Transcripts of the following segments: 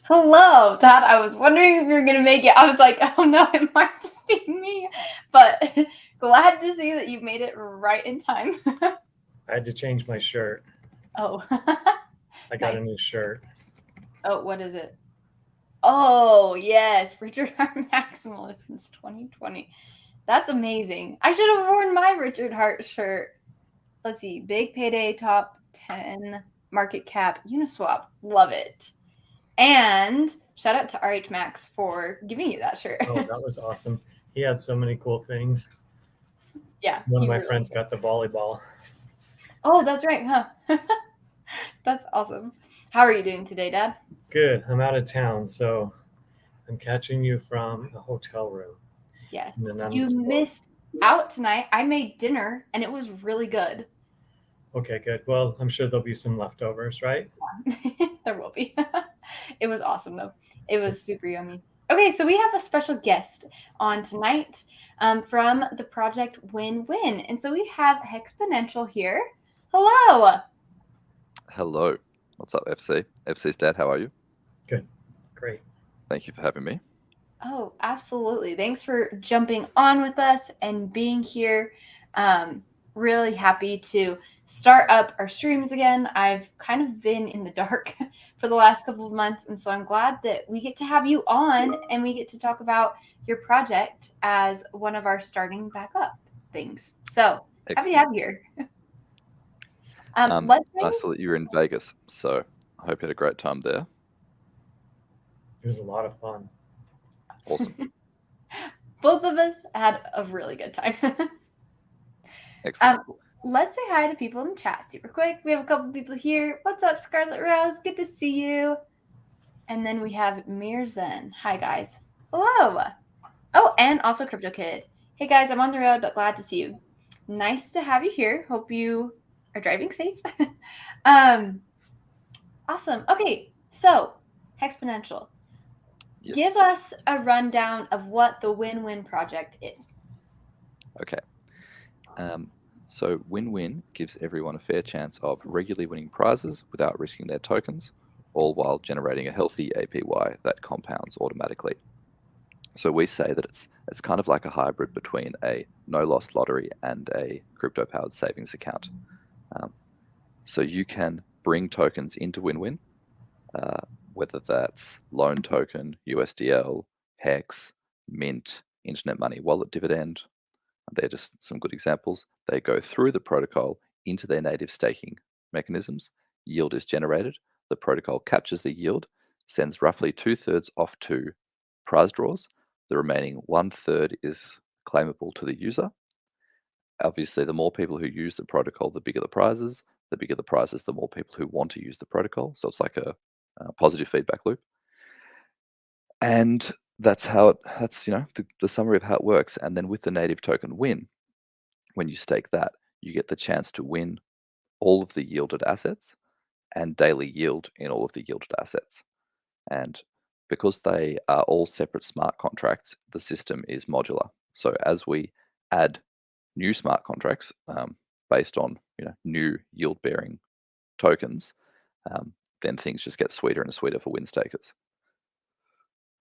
Hello, Dad. I was wondering if you were gonna make it. I was like, oh no, it might just be me. But glad to see that you made it right in time. I had to change my shirt. Oh, I got nice. a new shirt. Oh, what is it? Oh, yes, Richard Hart Maximalist since 2020. That's amazing. I should have worn my Richard Hart shirt. Let's see, big payday, top 10 market cap, Uniswap. Love it. And shout out to RH Max for giving you that shirt. Oh, that was awesome. He had so many cool things. Yeah, One of he my really friends did. got the volleyball. Oh, that's right, huh? That's awesome. How are you doing today, Dad? Good. I'm out of town, so I'm catching you from a hotel room. And Yes. then I'm You just going. missed out tonight. I made dinner and it was really good. Okay, good. Well, I'm sure there'll be some leftovers, right? There will be. It was awesome though. It was super yummy. Okay, so we have a special guest on tonight from the project WinWin. And so we have Hexponential here. Hello. Hello. What's up, FC? FC's dad, how are you? Good. Great. Thank you for having me. Oh, absolutely. Thanks for jumping on with us and being here. Really happy to start up our streams again. I've kind of been in the dark for the last couple of months, and so I'm glad that we get to have you on and we get to talk about your project as one of our starting back up things. So happy to Excellent. have you here. Let's I bring saw that you were in Vegas, so I hope you had a great time there. It was a lot of fun. Awesome. both of us had a really good time. Excellent. Let's say hi to people in the chat super quick. We have a couple people here. What's up, Scarlet Rose? Good to see you. And then we have Mirzen. Hi, guys. Hello. Oh, and also Crypto Kid. Hey, guys, I'm on the road, but glad to see you. Nice to have you here. Hope you are driving safe. Awesome. Okay, so Hexponential. Yes. Give us a rundown of what the WinWin project is. Okay. So WinWin gives everyone a fair chance of regularly winning prizes without risking their tokens, all while generating a healthy APY that compounds automatically. So we say that it's kind of like a hybrid between a no-loss lottery and a crypto-powered savings account. So you can bring tokens into WinWin, whether that's loan token, USDL, Hex, Mint, Internet Money Wallet Dividend. They're just some good examples. They go through the protocol into their native staking mechanisms. Yield is generated. The protocol captures the yield, sends roughly 2/3 off to prize draws. The remaining 1/3 is claimable to the user. Obviously, the more people who use the protocol, the bigger the prizes. The bigger the prizes, the more people who want to use the protocol. So it's like a positive feedback loop. And that's the summary of how it works. And then with the native token win, when you stake that, you get the chance to win all of the yielded assets and daily yield in all of the yielded assets. And because they are all separate smart contracts, the system is modular. So as we add new smart contracts based on new yield-bearing tokens, then things just get sweeter and sweeter for win stakers.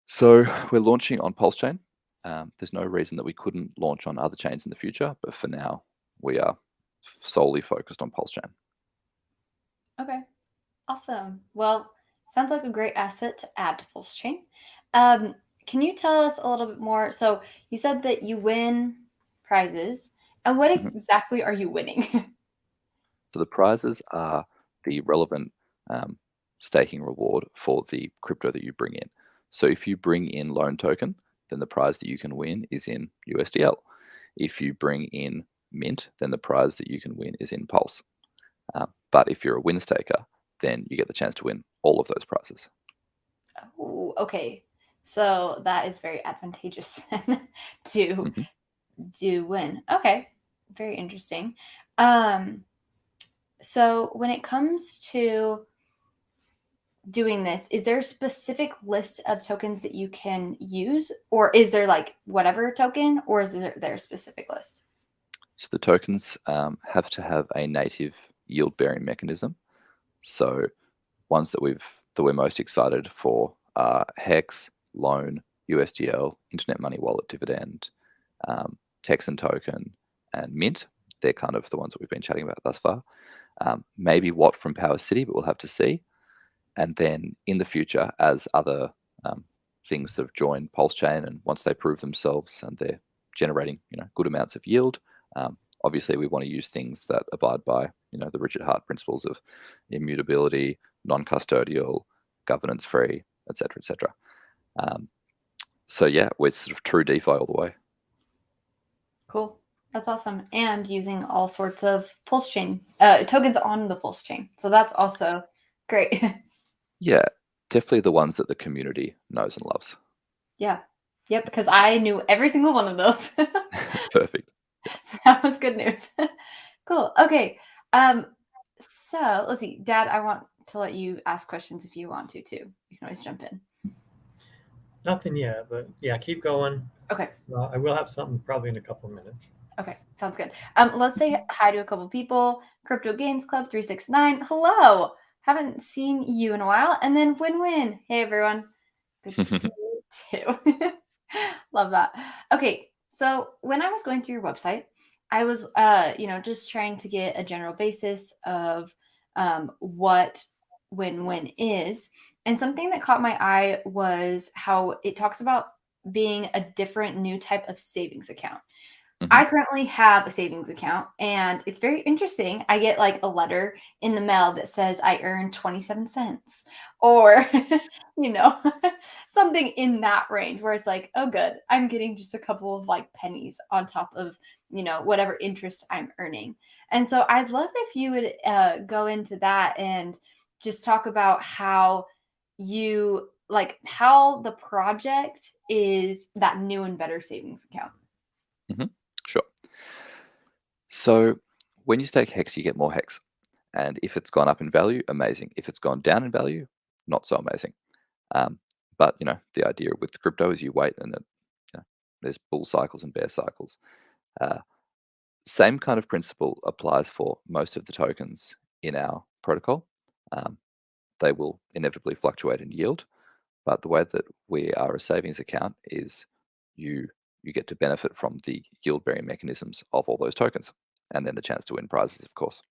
So we're launching on PulseChain. There's no reason that we couldn't launch on other chains in the future, but for now, we are solely focused on PulseChain. Okay, awesome. Well, sounds like a great asset to add to PulseChain. Can you tell us a little bit more? So you said that you win prizes, and what exactly are you winning? So the prizes are the relevant staking reward for the crypto that you bring in. So if you bring in loan token, then the prize that you can win is in USDL. If you bring in Mint, then the prize that you can win is in Pulse. But if you're a win staker, then you get the chance to win all of those prizes. Oh, okay. So that is very advantageous then to do win. Okay, very interesting. So when it comes to doing this, is there a specific list of tokens that you can use, or is there like whatever token, or is there a specific list? So the tokens have to have a native yield-bearing mechanism. So ones that we're most excited for are Hex, Loan, USDL, Internet Money Wallet Dividend, Texan Token, and Mint. They're kind of the ones that we've been chatting about thus far. Maybe Watt from Power City, but we'll have to see. And then in the future, as other things that have joined PulseChain, and once they prove themselves and they're generating good amounts of yield, obviously we want to use things that abide by the Richard Hart principles of immutability, non-custodial, governance-free, etc., etc. So yeah, we're sort of true DeFi all the way. Cool. That's awesome. And using all sorts of PulseChain tokens on the PulseChain. So that's also great. Yeah, definitely the ones that the community knows and loves. Yeah. Yep, because I knew every single one of those. Perfect. So that was good news. Cool. Okay. So let's see. Dad, I want to let you ask questions if you want to too. You can always jump in. Nothing yet, but yeah, keep going. Okay. I will have something probably in a couple of minutes. Okay, sounds good. Let's say hi to a couple people. Crypto Gains Club 369. Hello. Haven't seen you in a while. And then WinWin. Hey everyone. Good to see you too. Love that. Okay, so when I was going through your website, I was just trying to get a general basis of what WinWin is. And something that caught my eye was how it talks about being a different new type of savings account. I currently have a savings account and it's very interesting. I get like a letter in the mail that says I earned 27 cents or, something in that range where it's like, oh, good. I'm getting just a couple of like pennies on top of, whatever interest I'm earning. And so I'd love if you would go into that and just talk about how how the project is that new and better savings account. Sure. So when you stake Hex, you get more Hex. And if it's gone up in value, amazing. If it's gone down in value, not so amazing. But the idea with crypto is you wait, and there's bull cycles and bear cycles. Same kind of principle applies for most of the tokens in our protocol. They will inevitably fluctuate in yield, but the way that we are a savings account is you get to benefit from the yield-bearing mechanisms of all those tokens, and then the chance to win prizes, of course.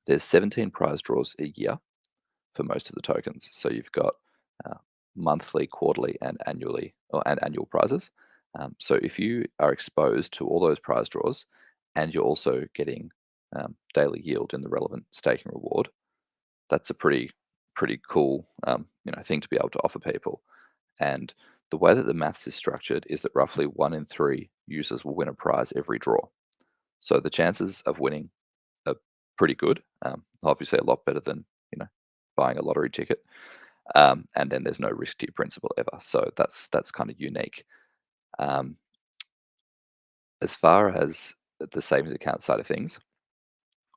There's 17 prize draws a year for most of the tokens. So you've got monthly, quarterly, and annual prizes. So if you are exposed to all those prize draws, and you're also getting daily yield in the relevant staking reward, that's a pretty cool thing to be able to offer people. And the way that the maths is structured is that roughly 1 in 3 users will win a prize every draw. So the chances of winning are pretty good. Obviously, a lot better than buying a lottery ticket. And then there's no risk to your principal ever. So that's kind of unique. As far as the savings account side of things,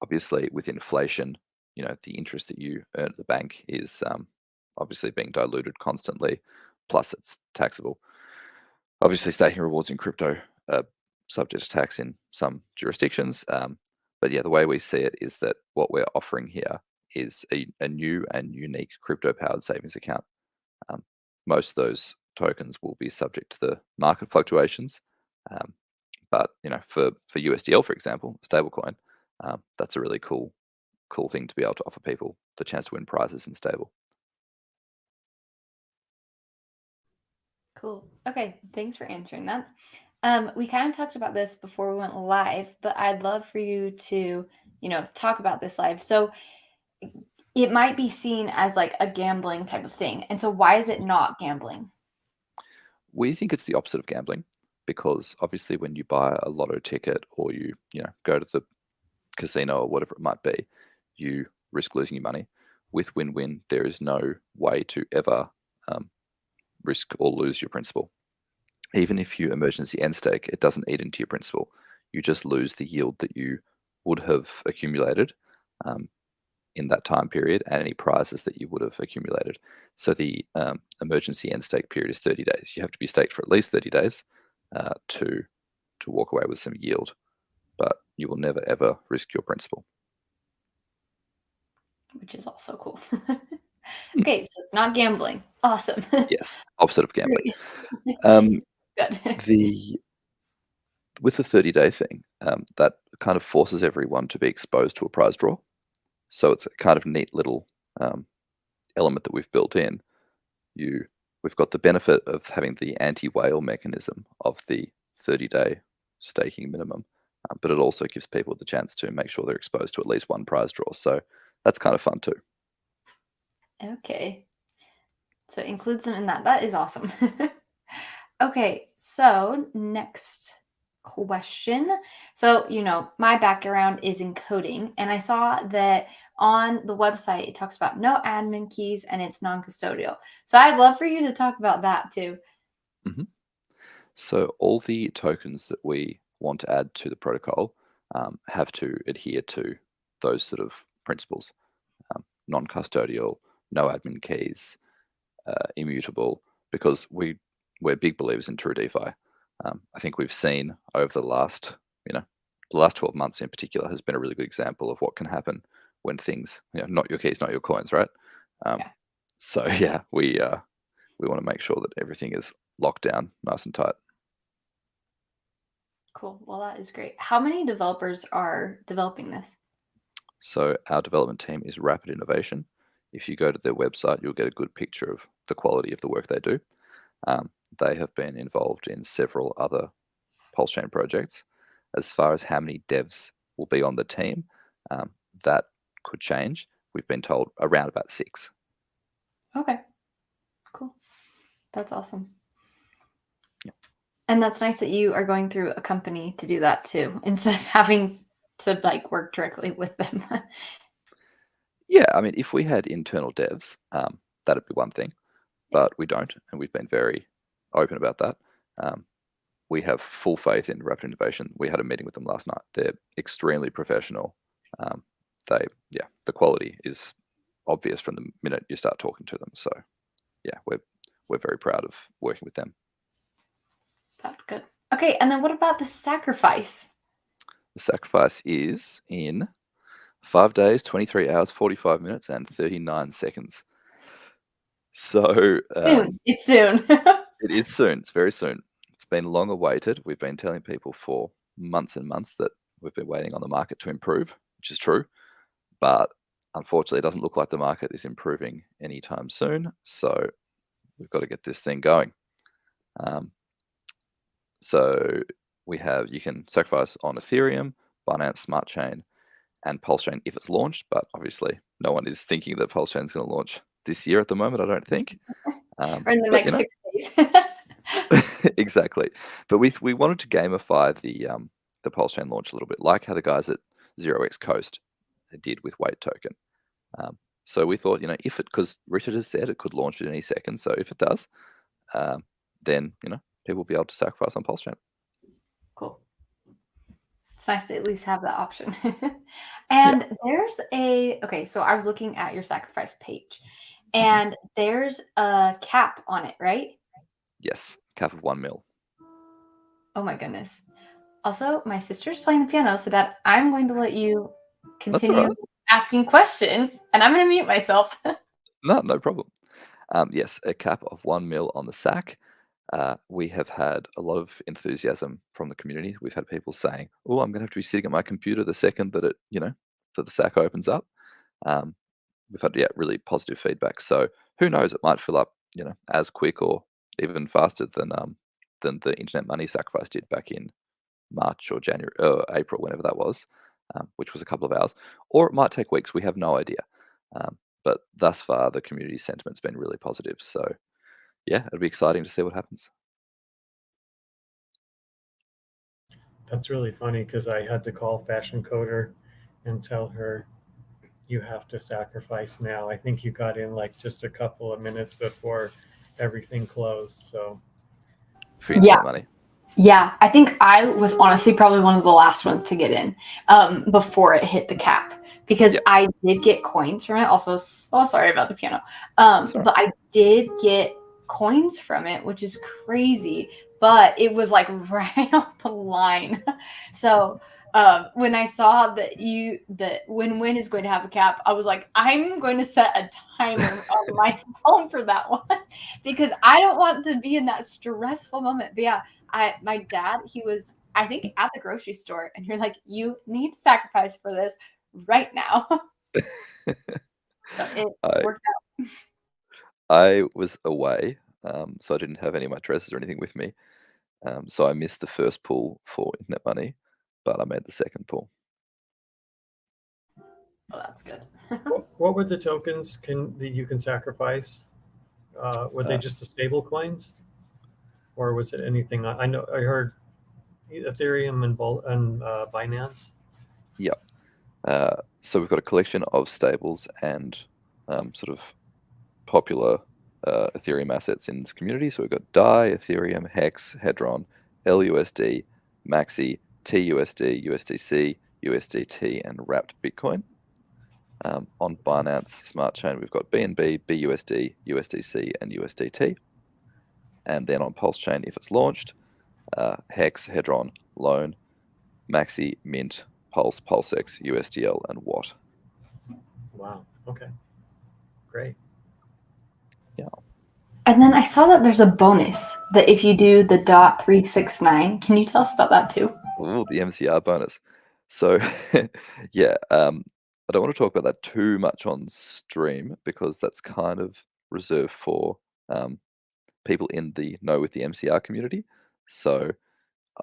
obviously with inflation, the interest that you earn at the bank is obviously being diluted constantly. Plus, it's taxable. Obviously, staking rewards in crypto are subject to tax in some jurisdictions. But yeah, the way we see it is that what we're offering here is a new and unique crypto-powered savings account. Most of those tokens will be subject to the market fluctuations. But for USDL, for example, stablecoin, that's a really cool thing to be able to offer people the chance to win prizes in stable. Cool. Okay, thanks for answering that. We kind of talked about this before we went live, but I'd love for you to, talk about this live. So it might be seen as like a gambling type of thing. And so why is it not gambling? We think it's the opposite of gambling, because obviously when you buy a lotto ticket or you go to the casino or whatever it might be, you risk losing your money. With WinWin, there is no way to ever risk or lose your principal. Even if you emergency end stake, it doesn't eat into your principal. You just lose the yield that you would have accumulated in that time period, and any prizes that you would have accumulated. So the emergency end stake period is 30 days. You have to be staked for at least 30 days to walk away with some yield, but you will never ever risk your principal. Which is also cool. Okay, so it's not gambling. Awesome. Yes, opposite of gambling. Great. Um, Good. with the 30-day thing, that kind of forces everyone to be exposed to a prize draw. So it's a kind of neat little element that we've built in. We've got the benefit of having the anti-whale mechanism of the 30-day staking minimum, but it also gives people the chance to make sure they're exposed to at least one prize draw. So that's kind of fun too. Okay. So it includes them in that. That is awesome. Okay, so next question. So, my background is in coding, and I saw that on the website it talks about no admin keys and it's non-custodial. So I'd love for you to talk about that too. Mhm. So all the tokens that we want to add to the protocol have to adhere to those sort of principles: non-custodial, no admin keys, immutable, because we're big believers in true DeFi. I think we've seen over the last 12 months in particular has been a really good example of what can happen when things, not your keys, not your coins, right? Yeah. So yeah, we want to make sure that everything is locked down nice and tight. Cool. Well, that is great. How many developers are developing this? So our development team is Rapid Innovation. If you go to their website, you'll get a good picture of the quality of the work they do. They have been involved in several other PulseChain projects. As far as how many devs will be on the team, that could change. We've been told around about 6. Okay. Cool. That's awesome. Yeah. And that's nice that you are going through a company to do that too, instead of having to work directly with them. Yeah, I mean, if we had internal devs, that'd be one thing, but we don't, and we've been very open about that. We have full faith in Rapid Innovation. We had a meeting with them last night. They're extremely professional. The quality is obvious from the minute you start talking to them. So, yeah, we're very proud of working with them. That's good. Okay, and then what about the sacrifice? The sacrifice is in 5 days, 23 hours, 45 minutes, and 39 seconds. So Soon. It's soon. it is soon. It's very soon. It's been long awaited. We've been telling people for months and months that we've been waiting on the market to improve, which is true. But unfortunately, it doesn't look like the market is improving anytime soon. So we've got to get this thing going. So you can sacrifice on Ethereum, Binance Smart Chain, and PulseChain if it's launched. But obviously, no one is thinking that PulseChain is going to launch this year at the moment, I don't think. Or in the next 6 days. Exactly. But we wanted to gamify the PulseChain launch a little bit, like how the guys at 0x Coast did with Wait Token. So we thought, because Richard has said it could launch at any second, so if it does, then people will be able to sacrifice on PulseChain. Cool. It's nice to at least have that option. And there's so I was looking at your sacrifice page, and there's a cap on it, right? Yes, cap of 1 mil. Oh my goodness. Also, my sister's playing the piano, so that I'm going to let you continue asking questions, and I'm going to mute myself. No problem. Yes, a cap of 1 mil on the SAC. We have had a lot of enthusiasm from the community. We've had people saying, "Oh, I'm going to have to be sitting at my computer the second that the SAC opens up." We've had really positive feedback. So who knows? It might fill up, as quick or even faster than the Internet Money sacrifice did back in March or January or April, whenever that was, which was a couple of hours. Or it might take weeks. We have no idea. But thus far, the community sentiment's been really positive. So yeah, it'll be exciting to see what happens. That's really funny because I had to call Fashion Coder and tell her you have to sacrifice now. I think you got in just a couple of minutes before everything closed. So For Internet Money. Yeah, I think I was honestly probably one of the last ones to get in before it hit the cap, because I did get coins from it. Also, so sorry about the piano. But I did get coins from it, which is crazy. But it was right on the line. So when I saw that WinWin is going to have a cap, I was like, I'm going to set a timer on my phone for that one because I don't want to be in that stressful moment. But yeah, my dad, he was, I think, at the grocery store, and you're like, you need to sacrifice for this right now. So it worked out. I was away, so I didn't have any of my dresses or anything with me. So I missed the first pull for Internet Money, but I made the second pull. Oh, that's good. What were the tokens that you can sacrifice? Were they just the stable coins, or was it anything? I know I heard Ethereum and Binance. Yeah. So we've got a collection of stables and sort of popular Ethereum assets in this community. So we've got DAI, Ethereum, Hex, Hedron, LUSD, Maxi, TUSD, USDC, USDT, and wrapped Bitcoin. On Binance Smart Chain, we've got BNB, BUSD, USDC, and USDT. And then on PulseChain, if it's launched, Hex, Hedron, Loan, Maxi, Mint, Pulse, PulseX, USDL, and Watt. Wow. Okay. Great. Yeah. And then I saw that there's a bonus that if you do the .369, can you tell us about that too? Oh, the MCR bonus. So, yeah, I don't want to talk about that too much on stream because that's kind of reserved for people in the know with the MCR community. So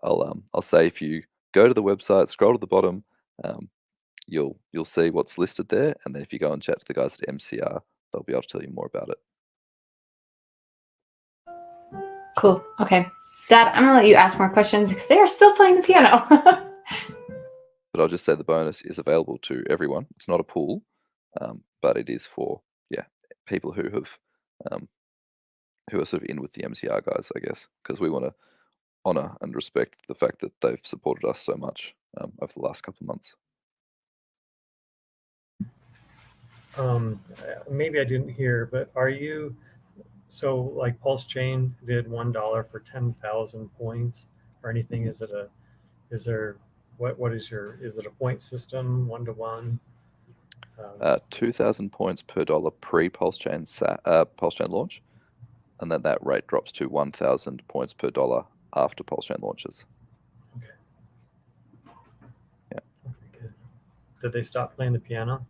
I'll say if you go to the website, scroll to the bottom, you'll see what's listed there, and then if you go and chat to the guys at MCR, they'll be able to tell you more about it. Cool. Okay. Dad, I'm going to let you ask more questions because they are still playing the piano. But I'll just say the bonus is available to everyone. It's not a pool, but it is for people who have who are sort of in with the MCR guys, I guess, because we want to honor and respect the fact that they've supported us so much over the last couple of months. Maybe I didn't hear, but are you so like PulseChain did $1 for 10,000 points or anything? Is it is it a point system 1-to-1? 2,000 points per dollar pre-PulseChain PulseChain launch, and then that rate drops to 1,000 points per dollar after PulseChain launches. Okay. Yeah. Okay, good. Did they stop playing the piano?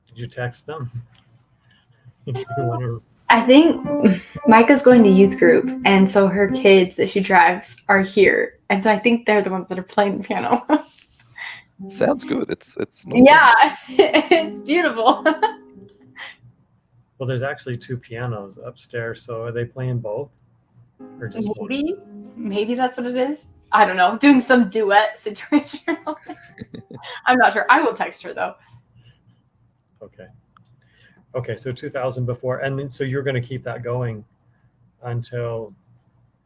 Did you text them? I think Micah's going to youth group, and so her kids that she drives are here, and so I think they're the ones that are playing the piano. Sounds good. It's yeah, it's beautiful. Well, there's actually 2 pianos upstairs, so are they playing both, or just maybe, one? Maybe that's what it is. I don't know, doing some duet situation or something. I'm not sure. I will text her though. Okay, so 2,000 before, and then so you're going to keep that going until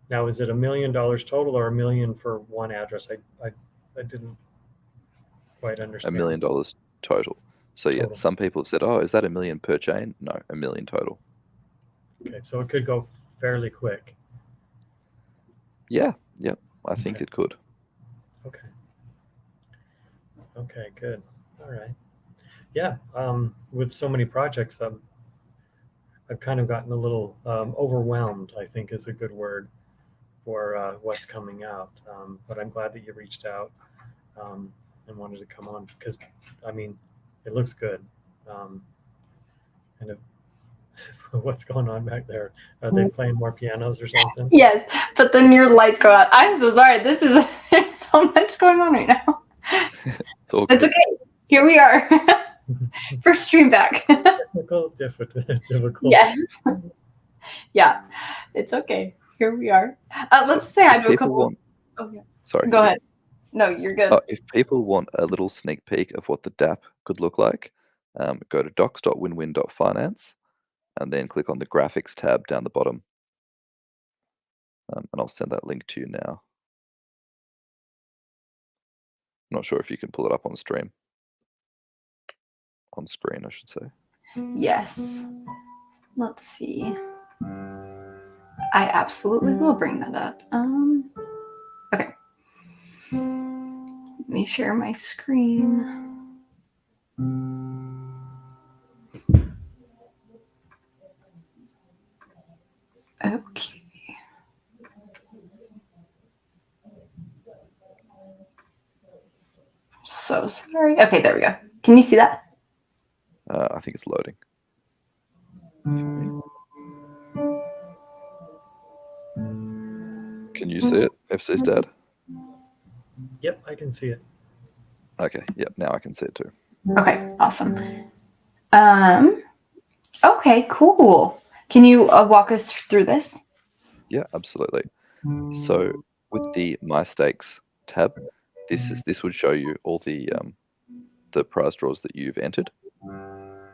now. Is it $1 million total or $1 million for one address? I didn't quite understand. $1 million total. So yeah, some people have said, "Oh, is that $1 million per chain?" No, $1 million total. Okay, so it could go fairly quick. Yeah, I think it could. Okay, good. All right. Yeah, with so many projects, I've kind of gotten a little overwhelmed, I think is a good word for what's coming out. But I'm glad that you reached out and wanted to come on because, I mean, it looks good. And what's going on back there? Are they playing more pianos or something? Yes, but then your lights go out. I'm so sorry. There's so much going on right now. It's okay. Here we are. First stream back. Difficult. Yes. Yeah, it's okay. Here we are. Let's say I do a couple. Sorry. Go ahead. No, you're good. If people want a little sneak peek of what the DApp could look like, go to docs.winwin.finance and then click on the graphics tab down the bottom. And I'll send that link to you now. I'm not sure if you can pull it up on stream. On screen, I should say. Yes. Let's see. I absolutely will bring that up. Okay. me share my screen. Okay. So sorry. Okay, there we go. Can you see that? I think it's loading. Can you see it? FC's dead. Yep, I can see it. Okay, yep, now I can see it too. Okay, awesome. Okay, cool. Can you walk us through this? Yeah, absolutely. So with the My Stakes tab, this would show you all the prize draws that you've entered.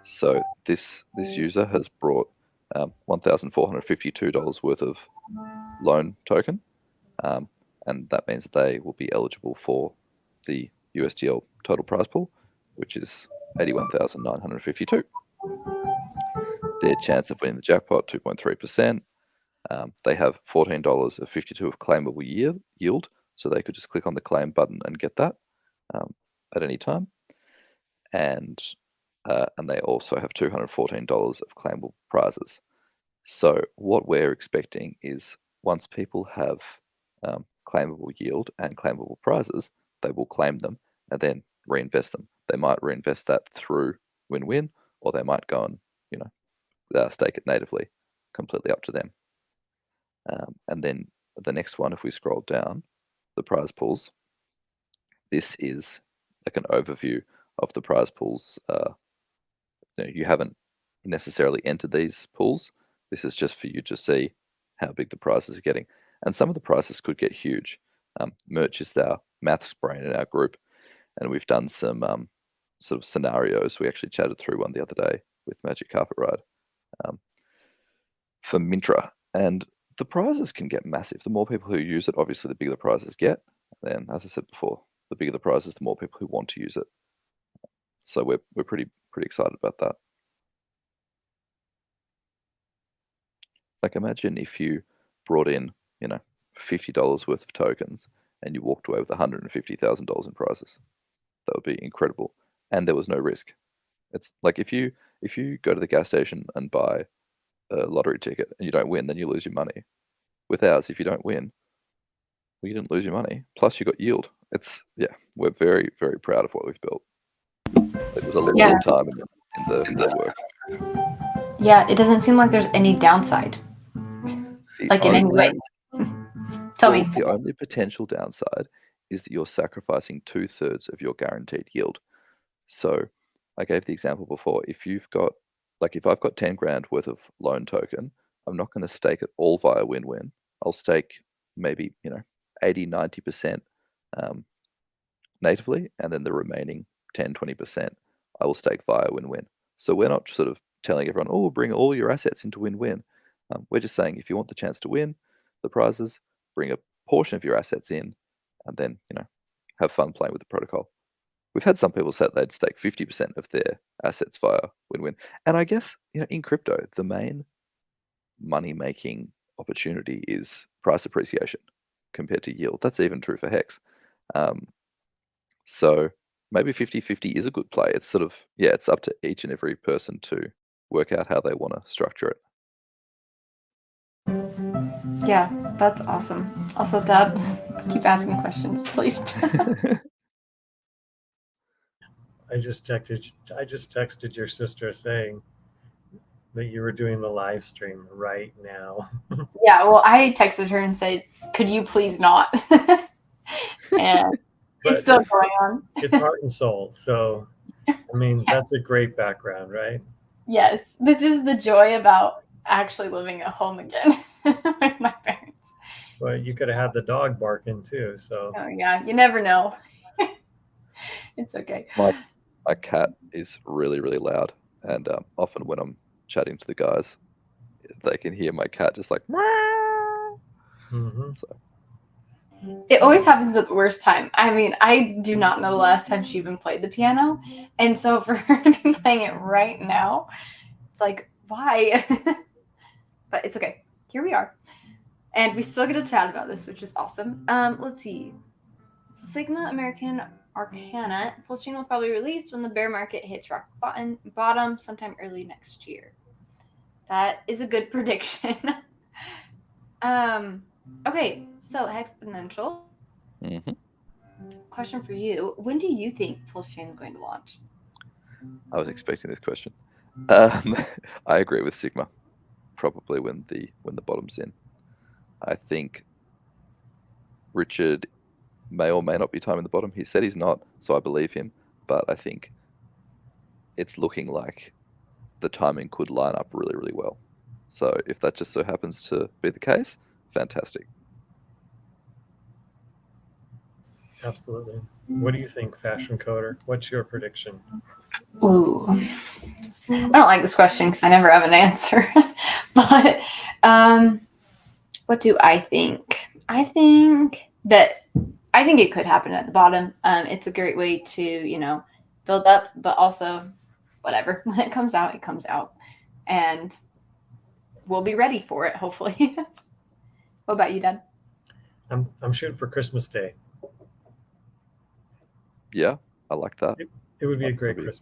So this user has brought $1,452 worth of loan token, and that means that they will be eligible for the USDL total prize pool, which is 81,952. Their chance of winning the jackpot, 2.3%. They have $14 of 52 of claimable yield, so they could just click on the claim button and get that at any time. And they also have $214 of claimable prizes. So what we're expecting is once people have claimable yield and claimable prizes, they will claim them and then reinvest them. They might reinvest that through WinWin, or they might go and stake it natively, completely up to them. And then the next one, if we scroll down, the prize pools, this is like an overview of the prize pools. You haven't necessarily entered these pools. This is just for you to see how big the prizes are getting. And some of the prizes could get huge. Merch is our maths brain in our group, and we've done some sort of scenarios. We actually chatted through one the other day with Magic Carpet Ride for Mintra, and the prizes can get massive. The more people who use it, obviously, the bigger the prizes get. Then, as I said before, the bigger the prizes, the more people who want to use it. So we're pretty excited about that. Like, imagine if you brought in, $50 worth of tokens and you walked away with $150,000 in prizes. That would be incredible, and there was no risk. It's like if you go to the gas station and buy a lottery ticket and you don't win, then you lose your money. With ours, if you don't win, well, you didn't lose your money. Plus, you got yield. We're very, very proud of what we've built. It was a lot of time in the work. Yeah, it doesn't seem like there's any downside. Like in any way. Tell me. The only potential downside is that you're sacrificing 2/3 of your guaranteed yield. So I gave the example before. If I've got 10 grand worth of loan token, I'm not going to stake it all via WinWin. I'll stake maybe 80-90% natively, and then the remaining 10-20% I will stake via WinWin. So we're not sort of telling everyone, oh, bring all your assets into WinWin. We're just saying if you want the chance to win the prizes, bring a portion of your assets in, and then have fun playing with the protocol. We've had some people say they'd stake 50% of their assets via WinWin. And I guess, in crypto, the main money-making opportunity is price appreciation compared to yield. That's even true for Hex. So maybe 50-50 is a good play. It's sort of, it's up to each and every person to work out how they want to structure it. Yeah, that's awesome. Also, Dad, keep asking questions, please. I just texted your sister saying that you were doing the live stream right now. Yeah, well, I texted her and said, could you please not? And it's still going on. It's heart and soul. So, I mean, that's a great background, right? Yes, this is the joy about actually living at home again with my parents. Well, you could have had the dog barking too. So. Oh yeah, you never know. It's okay. My cat is really, really loud, and often when I'm chatting to the guys, they can hear my cat just like. Mm-hmm. So. It always happens at the worst time. I mean, I do not know the last time she even played the piano, and so for her to be playing it right now, it's like, why? But it's okay. Here we are. And we still get to chat about this, which is awesome. Let's see. Sigma American Arcana. PulseChain will probably release when the bear market hits rock bottom sometime early next year. That is a good prediction. Okay, so Hexponential. Mm-hmm. Question for you. When do you think PulseChain is going to launch? I was expecting this question. I agree with Sigma. Probably when the bottom's in. I think Richard may or may not be timing the bottom. He said he's not, so I believe him. But I think it's looking like the timing could line up really, really well. So if that just so happens to be the case, fantastic. Absolutely. What do you think, Fashion Coder? What's your prediction? Ooh. I don't like this question because I never have an answer. But what do I think? I think it could happen at the bottom. It's a great way to, build up, but also whatever. When it comes out, it comes out. And we'll be ready for it, hopefully. What about you, Dad? I'm shooting for Christmas Day. Yeah, I like that. It would be a great Christmas.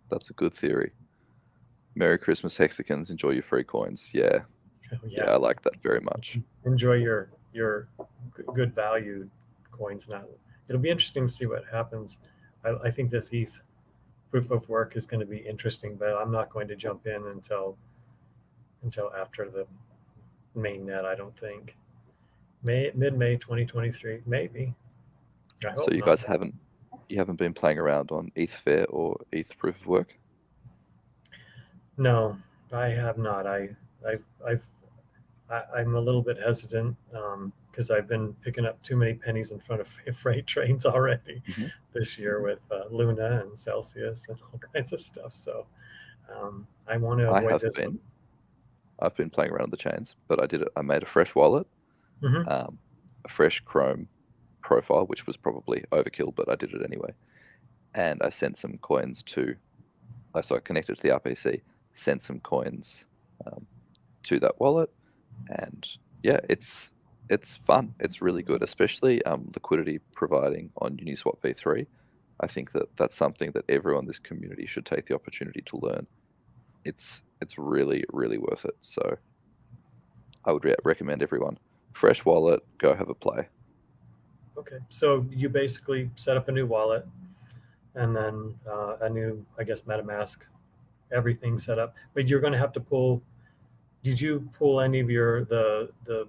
That's a good theory. Merry Christmas, Hexicans. Enjoy your free coins. Yeah, I like that very much. Enjoy your good value coins now. It'll be interesting to see what happens. I think this ETH proof of work is going to be interesting, but I'm not going to jump in until after the main net. I don't think mid-May 2023, maybe. I hope So you not. guys haven't been playing around on ETH Fair or ETH proof of work? No, I have not. I'm a little bit hesitant because I've been picking up too many pennies in front of freight trains already this year with Luna and Celsius and all kinds of stuff. So I want to avoid this one. I've been playing around with the chains, but I made a fresh wallet, a fresh Chrome profile, which was probably overkill, but I did it anyway. And I sent some coins so I connected to the RPC, sent some coins to that wallet, and yeah, it's fun. It's really good, especially liquidity providing on Uniswap v3. I think that's something that everyone in this community should take the opportunity to learn. It's really, really worth it. So I would recommend everyone. Fresh wallet, go have a play. Okay, so you basically set up a new wallet and then a new, I guess, MetaMask, everything set up. But you're going to have to pull. Did you pull any of the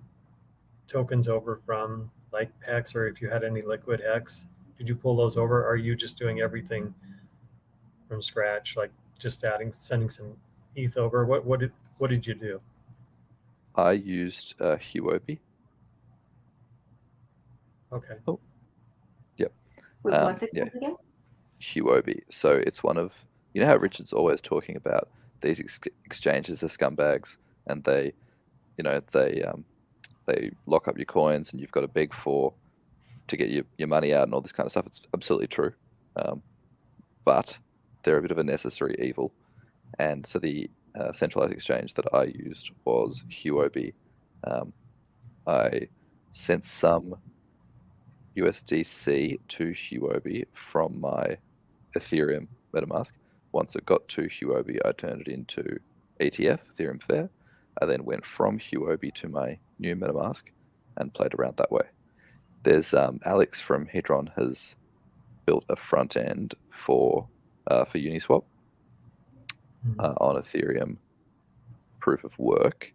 tokens over from like Hex, or if you had any liquid Hex? Did you pull those over? Or are you just doing everything from scratch, like just sending some ETH over? What did you do? I used Huobi. Okay. Oh, yep. Wait, what's it called again? Huobi. So it's one of, how Richard's always talking about these exchanges are scumbags, and they lock up your coins, and you've got to beg to get your money out and all this kind of stuff. It's absolutely true, but they're a bit of a necessary evil. And so the centralized exchange that I used was Huobi. I sent some USDC to Huobi from my Ethereum MetaMask. Once it got to Huobi, I turned it into ETF, Ethereum Fair. I then went from Huobi to my new MetaMask and played around that way. There's Alex from Hedron has built a front end for Uniswap on Ethereum proof of work,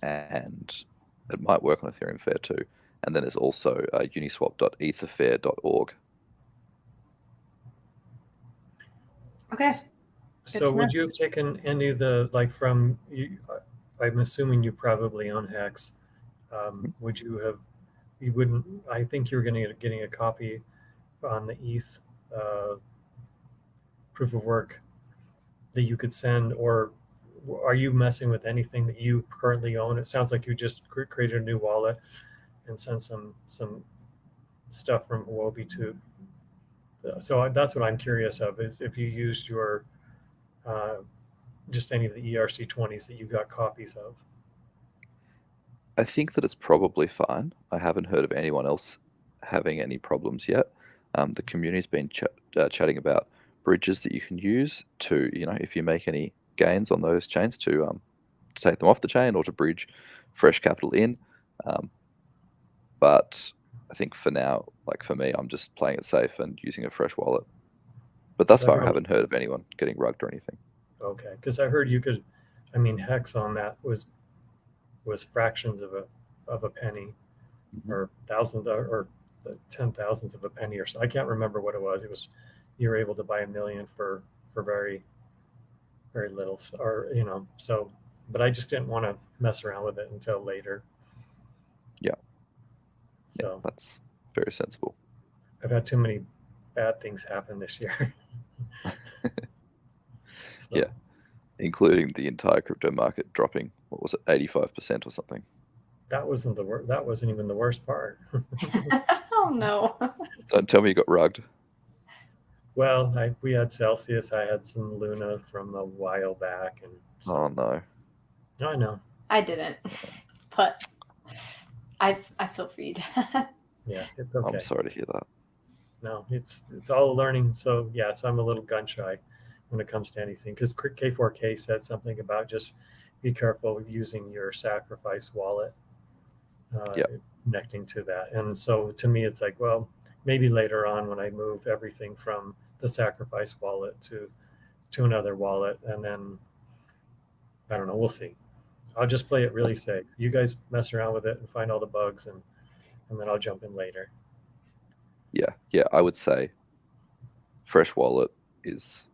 and it might work on Ethereum Fair too. And then there's also uniswap.etherfair.org. Okay. So would you have taken any of the, like from, I'm assuming you probably own Hex. Would you have, you wouldn't, I think you're getting a copy on the ETH proof of work that you could send, or are you messing with anything that you currently own? It sounds like you just created a new wallet and sent some stuff from Huobi to. So that's what I'm curious of, is if you used your just any of the ERC20s that you got copies of. I think that it's probably fine. I haven't heard of anyone else having any problems yet. The community's been chatting about bridges that you can use to, if you make any gains on those chains, to take them off the chain or to bridge fresh capital in. But I think for now, like for me, I'm just playing it safe and using a fresh wallet. But thus far, I haven't heard of anyone getting rugged or anything. Okay, because I heard you could, Hex on that was fractions of a penny, or thousands or the 10,000ths of a penny or so. I can't remember what it was. It was you were able to buy 1 million for very very little, or so. But I just didn't want to mess around with it until later. Yeah. So yeah, that's very sensible. I've had too many bad things happen this year. So, yeah, including the entire crypto market dropping. What was it, 85% or something? That wasn't the worst. That wasn't even the worst part. Oh no! Don't tell me you got rugged. Well, we had Celsius. I had some Luna from a while back, and so, Oh no! I know. I didn't, but I feel for you, Dad. Yeah, it's okay. I'm sorry to hear that. No, it's all learning. So yeah, so I'm a little gun shy when it comes to anything, because K4K said something about just be careful using your sacrifice wallet, connecting to that. And so to me, it's like, well, maybe later on when I move everything from the sacrifice wallet to another wallet, and then I don't know, we'll see. I'll just play it really safe. You guys mess around with it and find all the bugs, and then I'll jump in later. Yeah, I would say fresh wallet is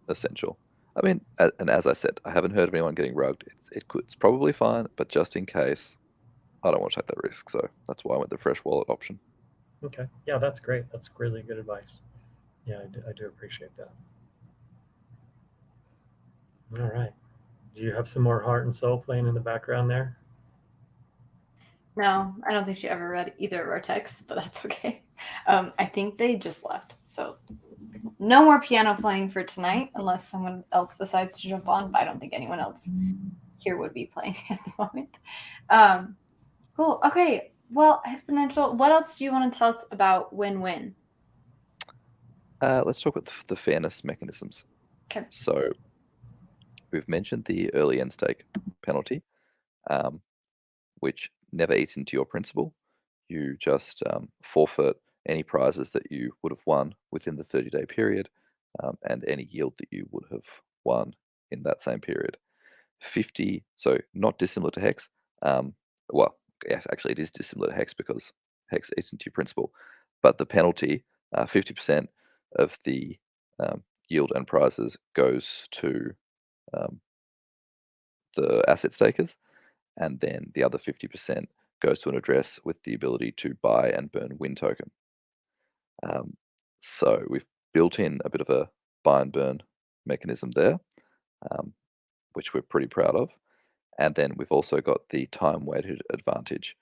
essential. I mean, and as I said, I haven't heard of anyone getting rugged. It's probably fine, but just in case, I don't want to take that risk. So that's why I went the fresh wallet option. Okay. Yeah, that's great. That's really good advice. Yeah, I do appreciate that. All right. Do you have some more Heart and Soul playing in the background there? No, I don't think she ever read either of our texts, but that's okay. I think they just left. So no more piano playing for tonight unless someone else decides to jump on, but I don't think anyone else here would be playing at the moment. Cool. Okay. Well, Hexponential, what else do you want to tell us about WinWin? Let's talk about the fairness mechanisms. Okay. So we've mentioned the early end stake penalty, which never eats into your principal. You just forfeit any prizes that you would have won within the 30-day period, and any yield that you would have won in that same period. 50, so not dissimilar to Hex. Well, yes, actually, it is dissimilar to Hex because Hex eats into your principal, but the penalty, 50% of the yield and prizes goes to the asset stakers, and then the other 50% goes to an address with the ability to buy and burn WIN token. So we've built in a bit of a buy and burn mechanism there, which we're pretty proud of. And then we've also got the time-weighted advantage.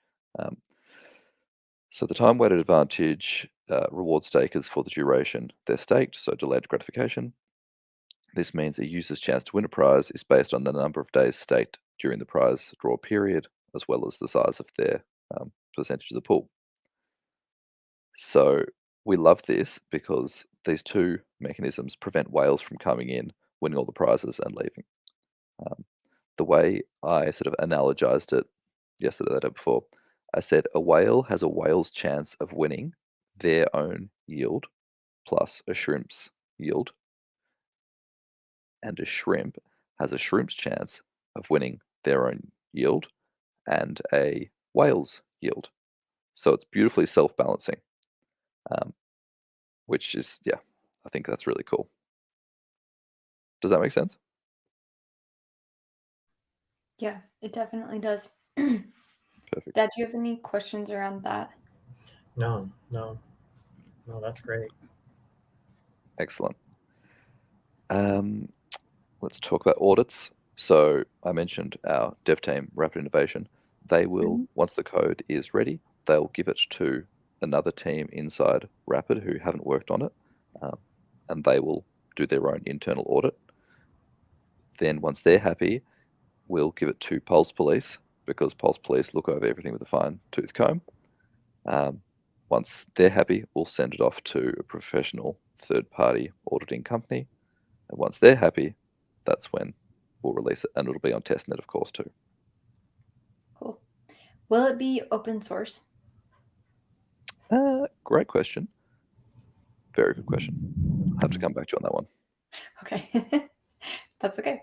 So the time-weighted advantage rewards stakers for the duration they're staked, so delayed gratification. This means a user's chance to win a prize is based on the number of days staked during the prize draw period, as well as the size of their percentage of the pool. So we love this because these two mechanisms prevent whales from coming in, winning all the prizes, and leaving. The way I sort of analogized it yesterday, the day before, I said a whale has a whale's chance of winning their own yield plus a shrimp's yield, and a shrimp has a shrimp's chance of winning their own yield and a whale's yield. So it's beautifully self-balancing, which is, yeah, I think that's really cool. Does that make sense? Yeah, it definitely does. Perfect. Dad, do you have any questions around that? No, that's great. Excellent. Let's talk about audits. So I mentioned our dev team, Rapid Innovation. They will, once the code is ready, they'll give it to another team inside Rapid who haven't worked on it, and they will do their own internal audit. Then once they're happy, we'll give it to Pulse Police, because Pulse Police look over everything with a fine-tooth comb. Once they're happy, we'll send it off to a professional third-party auditing company. And once they're happy, that's when we'll release it. And it'll be on testnet, of course, too. Cool. Will it be open source? Great question. Very good question. I'll have to come back to you on that one. Okay. That's okay.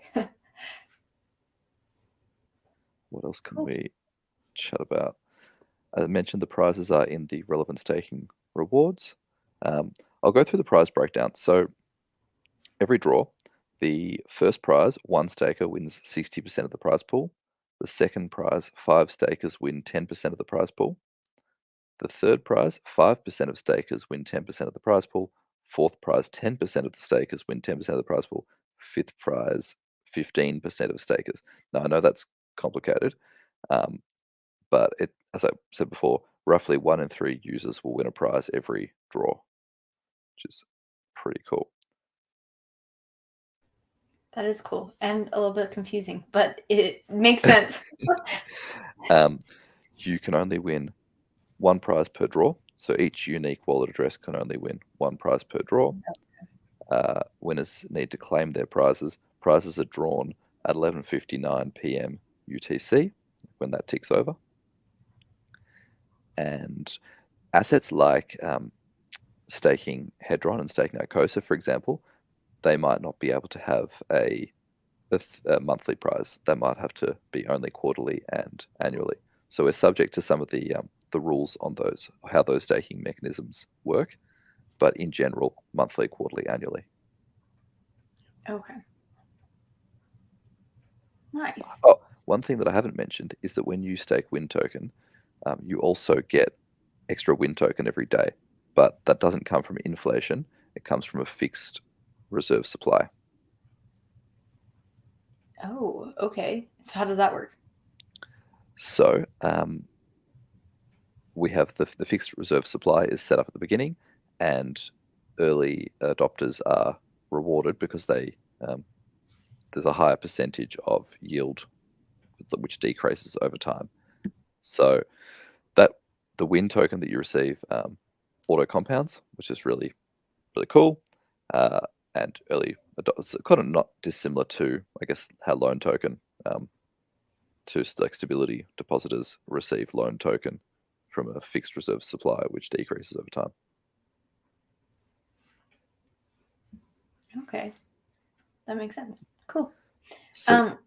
What else can Cool. we chat about? As I mentioned, the prizes are in the relevant staking rewards. I'll go through the prize breakdown. So every draw, the first prize, 1 staker wins 60% of the prize pool. The second prize, 5 stakers win 10% of the prize pool. The third prize, 5% of stakers win 10% of the prize pool. Fourth prize, 10% of the stakers win 10% of the prize pool. Fifth prize, 15% of stakers. Now, I know that's complicated, but as I said before, roughly 1 in 3 users will win a prize every draw, which is pretty cool. That is cool and a little bit confusing, but it makes sense. You can only win 1 prize per draw, so each unique wallet address can only win 1 prize per draw. Winners need to claim their prizes. Prizes are drawn at 11:59 p.m. UTC when that ticks over. And assets like staking Hedron and staking Icosa, for example, they might not be able to have a monthly prize. They might have to be only quarterly and annually. So we're subject to some of the rules on those, how those staking mechanisms work. But in general, monthly, quarterly, annually. Okay. Nice. Oh, one thing that I haven't mentioned is that when you stake Win token, you also get extra Win token every day. But that doesn't come from inflation. It comes from a fixed reserve supply. Oh, okay. So how does that work? So we have the fixed reserve supply is set up at the beginning, and early adopters are rewarded because there's a higher percentage of yield which decreases over time. So that the Win token that you receive auto compounds, which is really, really cool. And early adopters, kind of not dissimilar to, I guess, how loan token to like stability depositors receive loan token from a fixed reserve supply, which decreases over time. Okay. That makes sense. Cool. So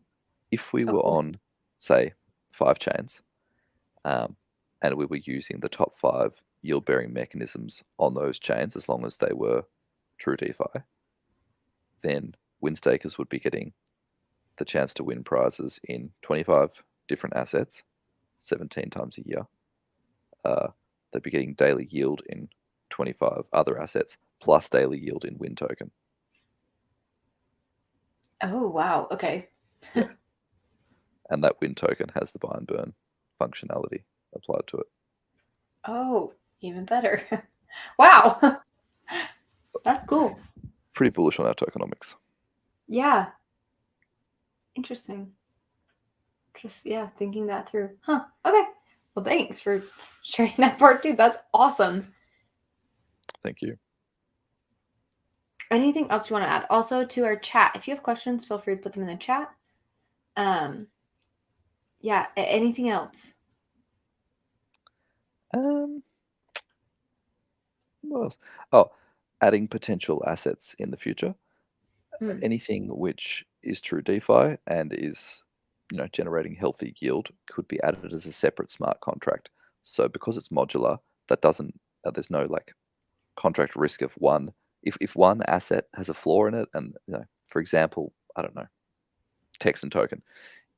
if we oh, were cool. on, say, 5 chains, and we were using the top 5 yield-bearing mechanisms on those chains, as long as they were true DeFi, then win stakers would be getting the chance to win prizes in 25 different assets, 17 times a year. They'd be getting daily yield in 25 other assets, plus daily yield in Win token. Oh, wow. Okay. Yeah. And that Win token has the buy and burn functionality applied to it. Oh, even better. Wow. That's cool. Pretty bullish on our tokenomics. Yeah. Interesting. Just, yeah, thinking that through. Huh. Okay. Well, thanks for sharing that part too. That's awesome. Thank you. Anything else you want to add? Also to our chat, if you have questions, feel free to put them in the chat. Yeah, anything else? What else? Oh, adding potential assets in the future. Hmm. Anything which is true DeFi and is, generating healthy yield could be added as a separate smart contract. So because it's modular, that doesn't there's no like contract risk of one. If one asset has a flaw in it, and for example, I don't know, Texan token.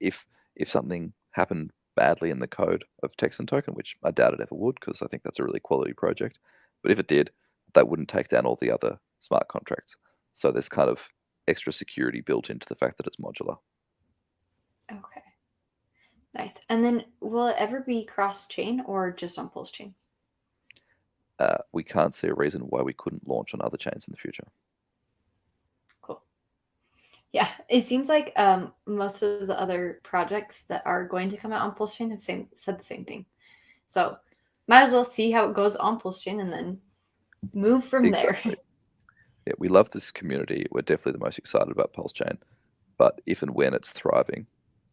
If something happened badly in the code of Texan token, which I doubt it ever would, because I think that's a really quality project, but if it did, that wouldn't take down all the other smart contracts. So there's kind of extra security built into the fact that it's modular. Okay. Nice. And then will it ever be cross-chain or just on PulseChain? We can't see a reason why we couldn't launch on other chains in the future. Cool. Yeah, it seems like most of the other projects that are going to come out on PulseChain have said the same thing. So might as well see how it goes on PulseChain and then move from Exactly. Yeah, we love this community. We're definitely the most excited about PulseChain. But if and when it's thriving,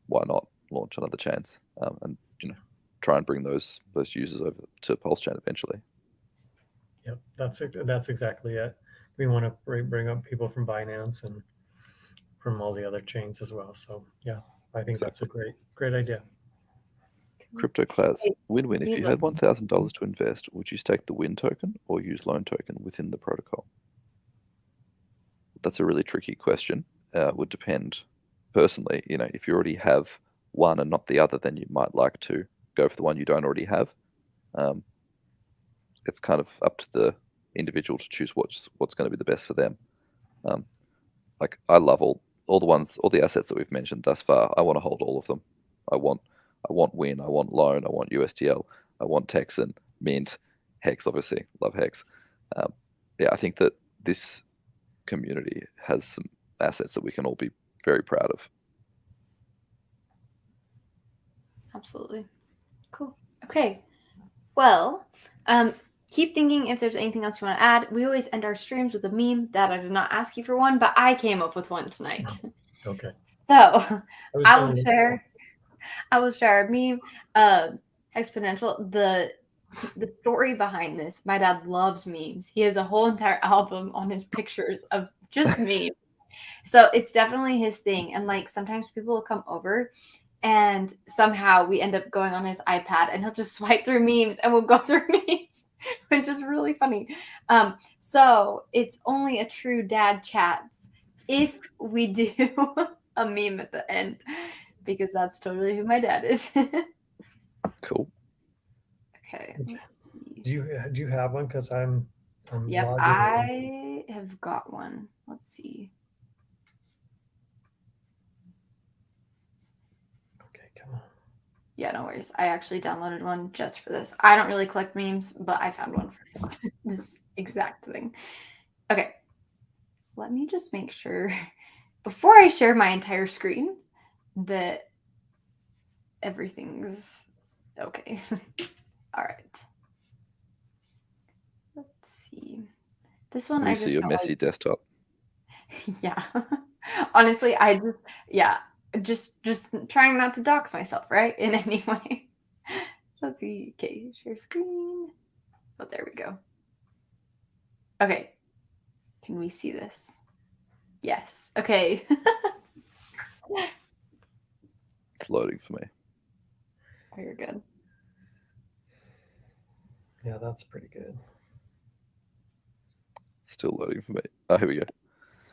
why not launch on other chains and try and bring those users over to PulseChain eventually. Yep, that's exactly it. We want to bring up people from Binance and from all the other chains as well. So yeah, I think that's a great idea. Crypto class, Okay, WinWin. If we you love- had $1,000 to invest, would you stake the Win token or use Loan token within the protocol? That's a really tricky question. Would depend. Personally, if you already have one and not the other, then you might like to go for the one you don't already have. It's kind of up to the individual to choose what's going to be the best for them. Like I love all the assets that we've mentioned thus far. I want to hold all of them. I want Win, I want Loan, I want USTL, I want Texan, Mint, Hex, obviously, love Hex. I think that this community has some assets that we can all be very proud of. Absolutely. Cool. Okay. Well, keep thinking if there's anything else you want to add. We always end our streams with a meme. Dad, I did not ask you for one, but I came up with one tonight. Okay. So I will share a meme. Hexponential. The story behind this. My dad loves memes. He has a whole entire album on his pictures of just memes. So it's definitely his thing. And like sometimes people will come over and somehow we end up going on his iPad and he'll just swipe through memes and we'll go through memes, which is really funny. So it's only a true dad chats if we do a meme at the end, because that's totally who my dad is. Cool. Okay. Do you have one? Because I'm Yep, I have got one. Let's see. Okay, come on. Yeah, no worries. I actually downloaded one just for this. I don't really collect memes, but I found one for this exact thing. Okay. Let me just make sure before I share my entire screen that everything's okay. All right. Let's see. This one We I see just your felt messy desktop. yeah. Honestly, just trying not to dox myself, right? In any way. Let's see. Okay, share screen. Oh, there we go. Okay. Can we see this? Yes. Okay. It's loading for me. Oh, you're good. Yeah, that's pretty good. Still loading for me. Oh, here we go.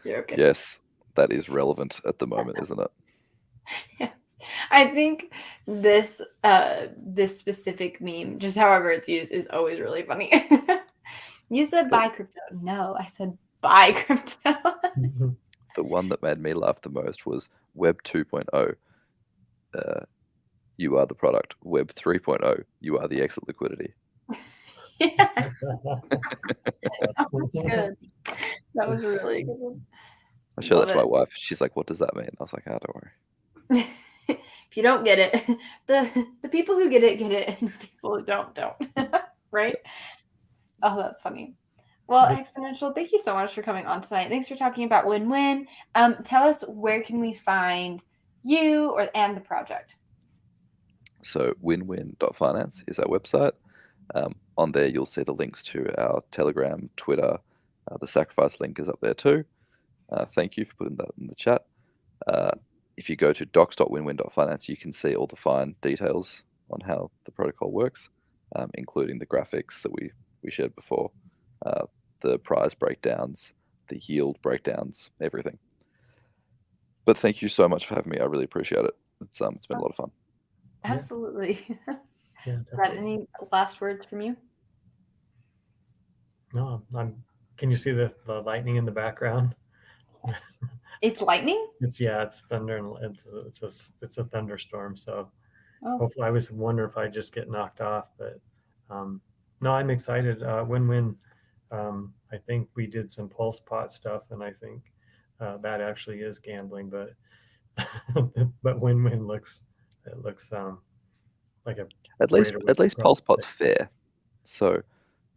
You're okay. Yes, that is relevant at the moment, isn't it? Yes. I think this specific meme, just however it's used, is always really funny. You said buy crypto. No, I said buy crypto. The one that made me laugh the most was Web 2.0. You are the product. Web 3.0. You are the exit liquidity. Yes. That was good. That was really good. I showed that to my Love wife. She's like, "What does that mean?" I was like, "Ah, don't worry." it. If you don't get it, the people who get it, and the people who don't. Right? Oh, that's funny. Well, Hexponential, thank you so much for coming on tonight. Thanks for talking about WinWin. Tell us, where can we find you and the project? So winwin.finance is our website. On there, you'll see the links to our Telegram, Twitter. The sacrifice link is up there too. Thank you for putting that in the chat. If you go to docs.winwin.finance, you can see all the fine details on how the protocol works, including the graphics that we shared before, the price breakdowns, the yield breakdowns, everything. But thank you so much for having me. I really appreciate it. It's been a lot of fun. Absolutely. Yeah, Is that any last words from you? No, can you see the lightning in the background? It's lightning? It's thunder, and it's a thunderstorm. So hopefully, I was wondering if I just get knocked off, but no, I'm excited. WinWin. I think we did some pulse pot stuff, and I think that actually is gambling, but but WinWin looks like a at least PulsePot's fair. So,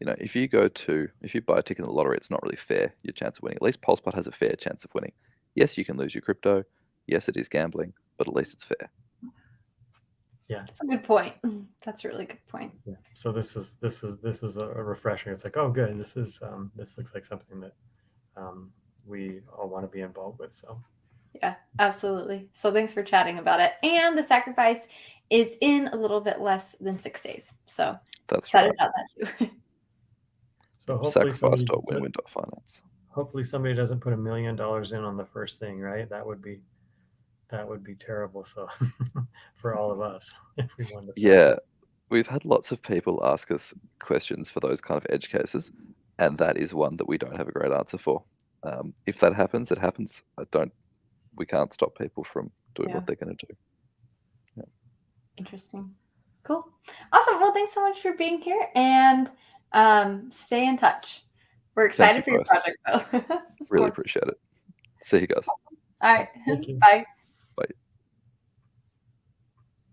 if you buy a ticket in the lottery, it's not really fair, your chance of winning. At least PulsePot has a fair chance of winning. Yes, you can lose your crypto. Yes, it is gambling, but at least it's fair. Yeah, That's a good point. That's a really good point. yeah. So this is a refresher. It's like, oh, good. This looks like something that we all want to be involved with. So Yeah, absolutely. So thanks for chatting about it. And the sacrifice is in a little bit less than 6 days. So That's excited right. about that too. So Sacrifice.winwin.finance. Hopefully somebody doesn't put $1 million in on the first thing, right? That would be terrible. So for all of us, if we wanted to. Yeah, we've had lots of people ask us questions for those kind of edge cases, and that is one that we don't have a great answer for. If that happens, it happens. We can't stop people from doing what they're going to do. Yeah. Interesting. Cool. Awesome. Well, thanks so much for being here, and stay in touch. We're excited for your both. project, though. Really appreciate it. See you guys. All right. Thank you. Bye.